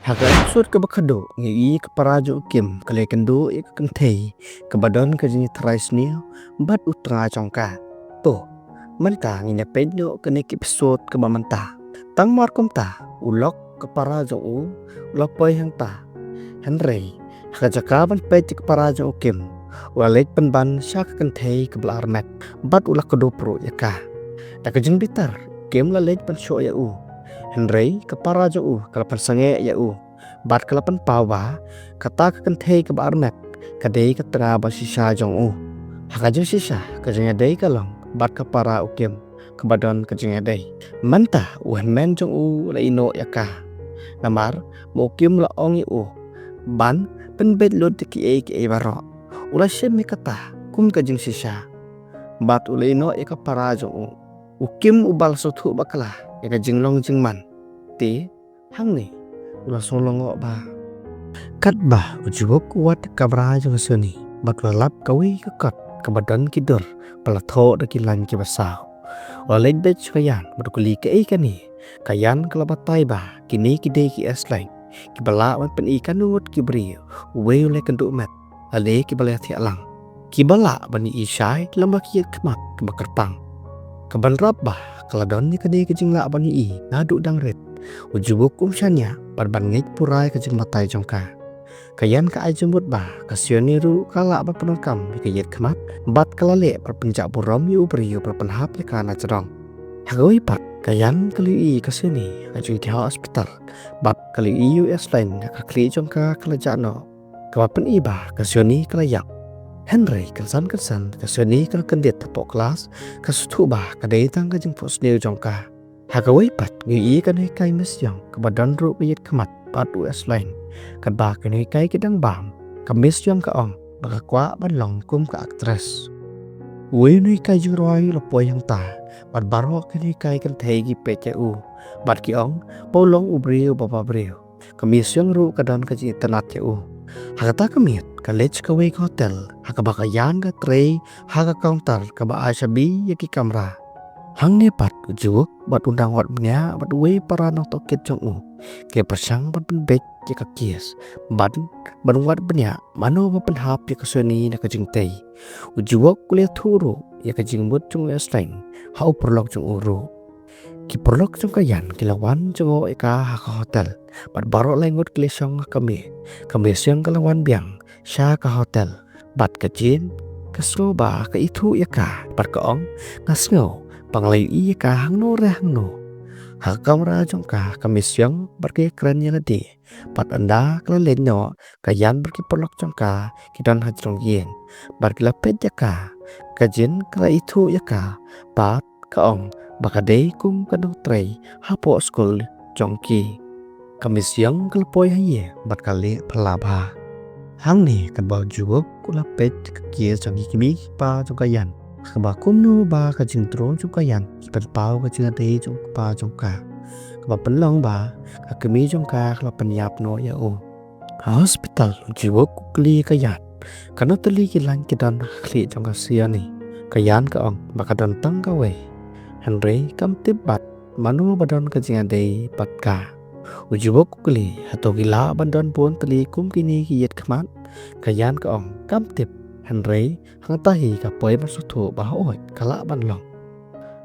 Haka episode ke bakado ngi ke parajo kim kale kendo ik kentei ke badon ke jini trais ni bat utra chongka to manta ngi ne penyo ke nek episode ke bamanta tang markom ta ulok ke parajo u ulok poi hang ta henrei haka jakaban pe ke parajo kim walek penban syak kentei ke belar met bat ulak kedo pro yaka tak jeng bitar kim la lek pen sho ya u Henry ke parajo u kalapan sange ya u bat kalapan pawa kata kan thei ke bar map kadei ke tra ba sisa jong u haka jeng sisa ke jeng dei kalong bat ke para u kem ke badon ke jeng dei manta u men jong u la ino yaka namar mo kem la ong u ban pen bet lot ki e baro ula shem mi kata kum ke jeng sisa bat u la ino e ke para jong u kem u bal so thu bakala ya jing long jing man te hang ni ula solongo ba kat ba ujubok wat kabra jong suni bat lap kawi ka kat kabadan kidur pala tho da kilan ki basao ula lek bet kayan bat kuli ke kani kayan kalabatai ba kini kide ki aslain ki bala wan pen ikan nut ki bri we le kan du mat ale ki bala thi alang ki bala bani isai lamba ki kmak ke bakarpang kaban rap ba kaladon ni kade ke jingla bani i ngadu dang ret ujubuk umsyanya barban ngej purai ke jing matai jongka kayan ka ajumut ba kasioniru kala ba penakam ke yet kmat bat kalale perpenjak burom yu beriu perpenhap le kana cerong hagoi pat kayan kali i kasini ajui di hospital bat kali i US line ka kli jongka kalajano kawapen i ba kasioni kalayak Henry kelsan kasioni kal kendet tapok kelas kasutu ba kadai tang ka jing posnil jongka Hagawai pat ngi kan kai mesyang kebadan ru piyet kemat pat US line kan ba kan kai kedang bam kamesyang ka ong baka kwa ban long kum ka aktres we ni kai juroi lopoi yang ta bat baro kan kai kan thei gi PCU bat ki ong polong ubriu baba briu kamesyang ru kadan ka ji tanat ya u hagata kamiet college ka we hotel hagabaka yan ka trei haga counter ka ba asabi yaki kamra hang ne pat juk bat undang wat nya bat we para nong toket jong u ke persang bat ben bet ke ka kies bat ban wat benya mano ba pen hap ke kasoni na ka jing tei ujuok kuliah turu ya ka jing mut jong slain hau perlok jong uru ki perlok jong kayan kilawan jong o ka ha hotel bat baro lengut klesong kami siang kalawan biang sha ka hotel bat ka jin kasro ba ka itu ya ka bat ka ong ngasngo panglay iya ka hang no rehang no hakam ra jong ka kamisyang barke keren ya ladi pat anda kala lenyo kayan barke polok jong ka kidan hajrong yen barke lapet ya ka kajin kala itu ya ka pat kaong bakade kum kadong trei hapo skol jong ki kamisyang kalpoy haye bat kali pelaba hang ni kan bau juok kula pet kia jong kimi pa jong kayan kaba kumnu ba ka jing tron chu kayan pen pau ka jing ate chu pa jong ka kaba penlong ba ka kemi jong ka kala penyap no ya o hospital jiwo kli kayan kana teli kilan kidan kli jong ka sia ni kayan ka ong ba ka dan tang ka we Henry kam tibat manu badon ka jing ate pat ka ujiwo kli hato gila bandon pun teli kum kini kiyet kmat kayan ka ong kam tip Henry hang tahi ka poi masutu bahoi kala ban long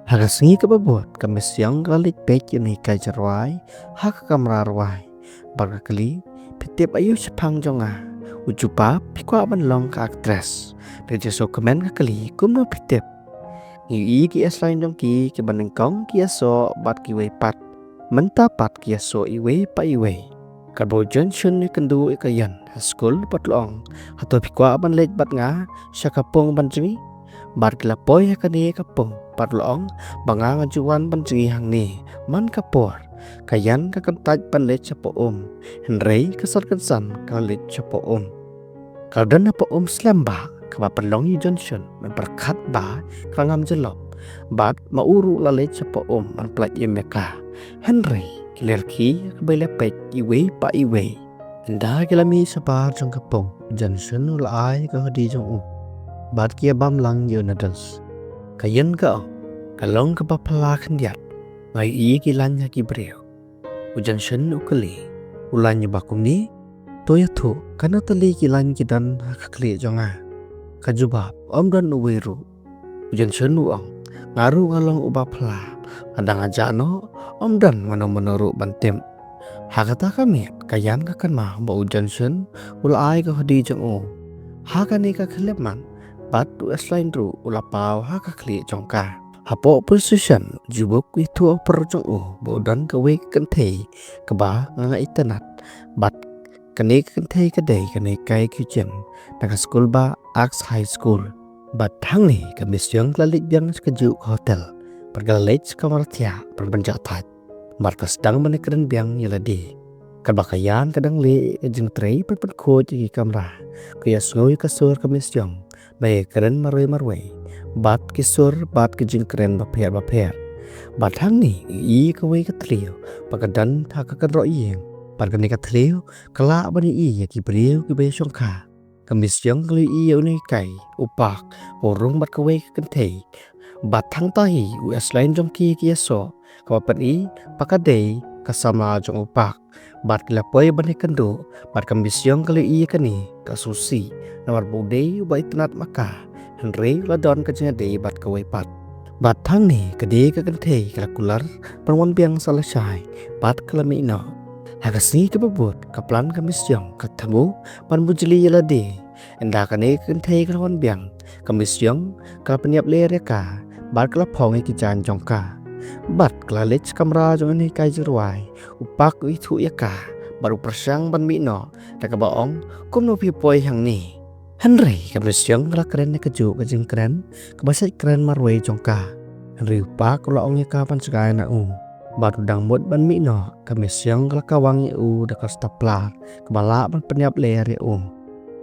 haga singi ka babot kamisyang kalik pek ni kai jarwai hak kamra rwai baga kali pitip ayu sepang jonga ujupa pikwa ban long ka aktres de jeso kemen ka kali kumno pitip ngi ki aslain jong ki ke baneng kong ki aso bat ki we pat menta pat ki aso i we pa i we Karbo Johnson ni kendu ikayan school patlong hato pikwa ban lej bat nga sya kapong ban jingi bar kila poy kani kapong patlong banga ngajuan ban jingi hang ni man kapor kayan ka kantaj ban lej sa poom Henry kasar kansan ka lej sa poom kaldan na poom slamba kaba patlong ni Johnson man perkat ba krangam jelop bat mauru la lej sa poom man plat yemeka Henry Kilerki kabay pek iwe pa iwe. Anda kilami sa bar jong kapong Johnson ulay ka hadi jong u. Bat kia bam lang yun adals. Kayan ka o. Kalong kapapalakan diat. Ngay iya kilan nga kibreo. U Johnson ukali. Ulan bakum ni toya thu kana tali kilan kidan hakli jonga kajubab omdan uwiru ujan senu ang ngaru ngalong ubapla adang ajano omdan mano bantem hakata kami kayan kakan ma ba ujan sen ulai ka hadi jong o hakani ka khlepman batu aslain ru ulapau hakakli jongka hapo position jubuk itu perjong o bodan ka we kan thei ka ba nga internet bat kani kan thei ka dei kani kai ki chen naka school ba ax high school bat thang ni ka misyang lalik byang ka ju hotel pergalej kamartia perbanjak tat markas dang manikren byang yaladi kabakayan kadang le jing trei perpan ko ji kamera kaya sngoi ka sur ka misyang bay keren marwe bat kisur bat kijing keren bapher bat hang ni I ka we ka trio pagadan tha ka ro yeng pargani ka trio kala bani I ki brio ki be song kha kamisyang kali I ni kai upak orong bat ka we ka thei bat thang ta hi us line jong ki so ka pan I pakadei kasama jong upak bat lapoy bani kando bat kamisyang kali I ka ni ka susi nawar bodei ba itnat maka Henry ladon ka jeng dei bat ka we pat bat thang ni kade ka kan thei kalkular perwan biang salasai bat kalami no hagasi ka babut ka plan ka misyong ka thamu pan bujli yala de enda ka ne kan thei kalwan biang ka misyong ka panyap le re ka bat kala phong ki jan jong ka bat kala lech kamra jong ni kai jirwai upak I thu ya ka baru persang ban mi no ta ka baong kum no pi poi hang ni Henry ka misyong kala keren ka ju ka jing keren ka basai keren marwei jong ka Henry upak kala ong ya ka pan sagai na baru dang mut ban mi no ka misyong kala kawang da ka staplar ka bala ban penyap le re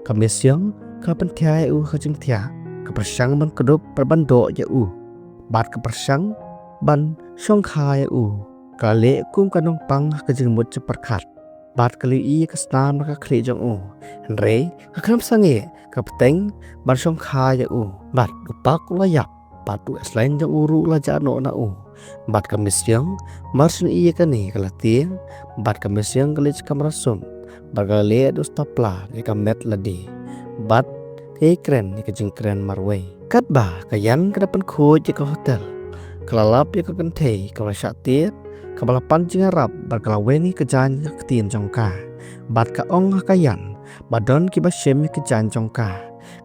ka misyong ka pan thai ka jing thia ka persang ban kedup perban do ya bat ka persang ban song kha ya ka le kum ka nong pang ka jing mut perkhat bat kali I ka stan ka khri jong Henry ka kham sange ka peteng ban song kha ya bat upak la yap patu selain jong uru la jano na bat ka misyong marsin I ka ni kala tieng bat ka misyong kalich kamrasum bagale do stapla ka met ladi bat ke kren ni ka jing kren marwei kat ba kayan ka dapan khoj ka hotel kalalap ya ka kan thei ka sha tiet ka balapan jing arab bagala weni ka jan ka tien jong ka bat ka ong kayan badon ki ba shem ki jan jong ka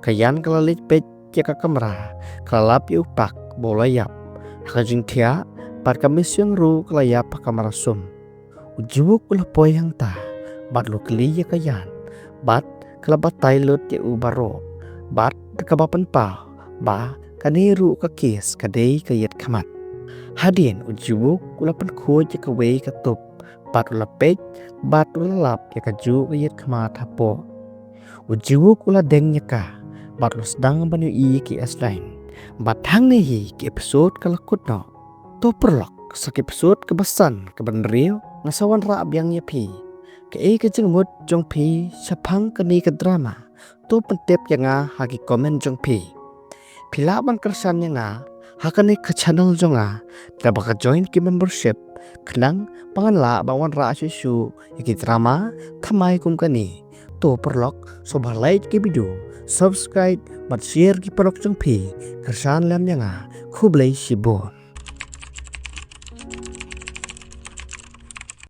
kayan kalalich pet ya ka kamera kalalap ya upak bolayap ka jing thia bat ka misyong ru kalayap ka kamarasum ujubuk ula poy hang ta bat lo kli ya kayan bat kalabat tailot ya ubaro bat kabapan pa ba kaniru ka kes kadei kayat kamat hadin ujubuk ula pan khoj ya ka we ka tup bat ula pej bat ula lap ya ka ju kayat kamat hapo ujubuk ula deng ya ka bat lo sedang banu I ki aslain bat hang ni hi ki episode kalakut no to perlok sak episode kebasan kebenrio ngasawan ra abyang ya pi ke ka jeng mut jong pi sapang kani ka drama to pentep yang hagi komen jong pi pilaban kersan yang hakane ka channel jong da baka join ki membership kenang panganla bawan ra asu ki drama thamai kum kani to perlok so like ki video subscribe bat share ki perlok jong pi kersan lam yang khublei sibon